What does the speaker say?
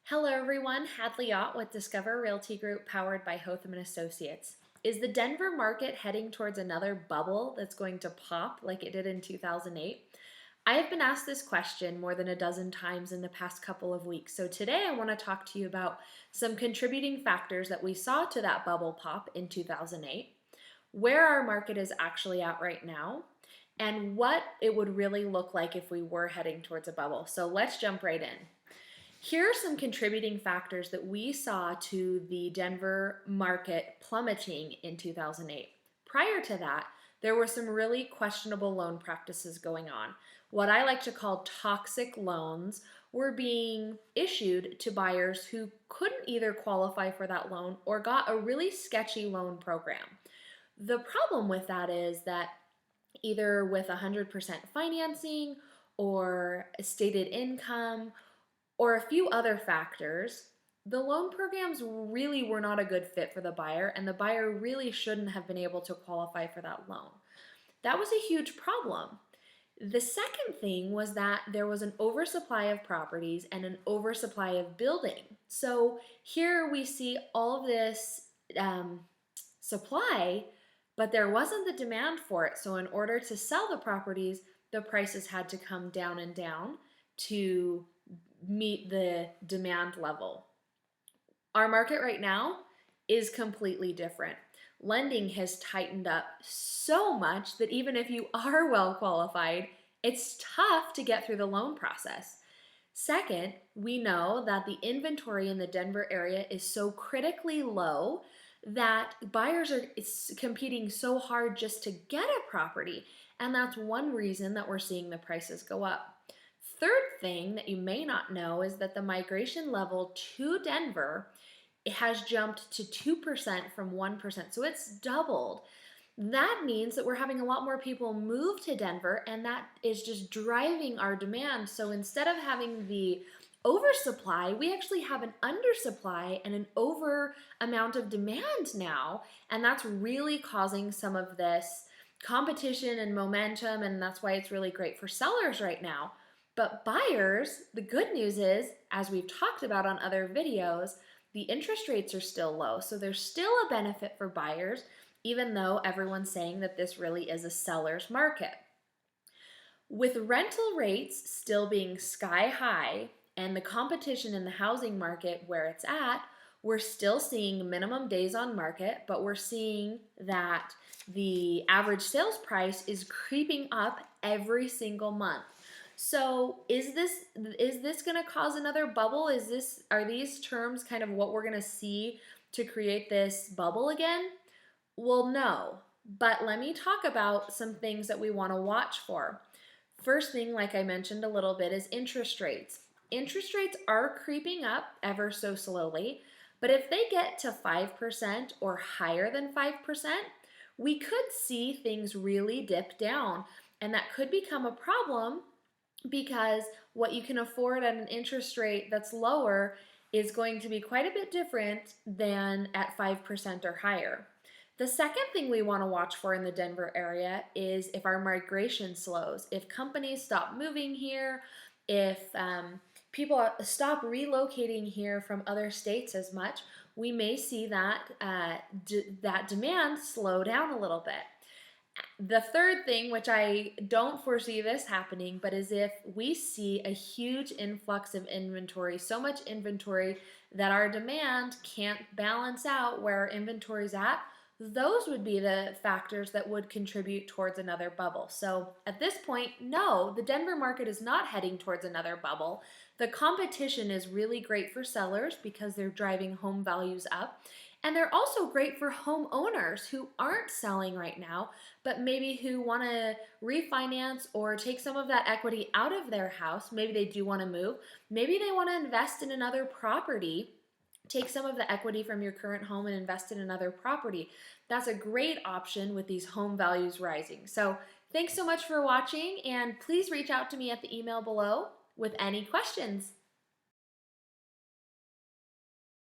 Hello everyone, Hadley Ott with Discover Realty Group powered by Hothem and Associates. Is the Denver market heading towards another bubble that's going to pop like it did in 2008? I have been asked this question more than a dozen times in the past couple of weeks. So today I want to talk to you about some contributing factors that we saw to that bubble pop in 2008, where our market is actually at right now, and what it would really look like if we were heading towards a bubble. So let's jump right in. Here are some contributing factors that we saw to the Denver market plummeting in 2008. Prior to that, there were some really questionable loan practices going on. What I like to call toxic loans were being issued to buyers who couldn't either qualify for that loan or got a really sketchy loan program. The problem with that is that either with 100% financing or stated income or a few other factors, the loan programs really were not a good fit for the buyer, and the buyer really shouldn't have been able to qualify for that loan. That was a huge problem. The second thing was that there was an oversupply of properties and an oversupply of building. So here we see all of this supply, but there wasn't the demand for it. So in order to sell the properties, the prices had to come down and down to meet the demand level. Our market right now is completely different. Lending has tightened up so much that even if you are well qualified, it's tough to get through the loan process. Second, we know that the inventory in the Denver area is so critically low that buyers are competing so hard just to get a property, and that's one reason that we're seeing the prices go up. Third thing that you may not know is that the migration level to Denver has jumped to 2% from 1%, so it's doubled. That means that we're having a lot more people move to Denver, and that is just driving our demand. So instead of having the oversupply, we actually have an undersupply and an over amount of demand now, and that's really causing some of this competition and momentum, and that's why it's really great for sellers right now. But buyers, the good news is, as we've talked about on other videos, the interest rates are still low. So there's still a benefit for buyers, even though everyone's saying that this really is a seller's market. With rental rates still being sky high and the competition in the housing market where it's at, we're still seeing minimum days on market, but we're seeing that the average sales price is creeping up every single month. So is this going to cause another bubble? Are these terms kind of what we're going to see to create this bubble again? Well, no. But let me talk about some things that we want to watch for. First thing, like I mentioned a little bit, is interest rates. Interest rates are creeping up ever so slowly, but if they get to 5% or higher than 5%, we could see things really dip down, and that could become a problem because what you can afford at an interest rate that's lower is going to be quite a bit different than at 5% or higher. The second thing we want to watch for in the Denver area is if our migration slows. If companies stop moving here, if people stop relocating here from other states as much, we may see that that demand slow down a little bit. The third thing, which I don't foresee this happening, but is if we see a huge influx of inventory, so much inventory that our demand can't balance out where our inventory's at, those would be the factors that would contribute towards another bubble. So at this point, no, the Denver market is not heading towards another bubble. The competition is really great for sellers because they're driving home values up. And they're also great for homeowners who aren't selling right now, but maybe who want to refinance or take some of that equity out of their house. Maybe they do want to move. Maybe they want to invest in another property. Take some of the equity from your current home and invest in another property. That's a great option with these home values rising. So thanks so much for watching, and please reach out to me at the email below with any questions.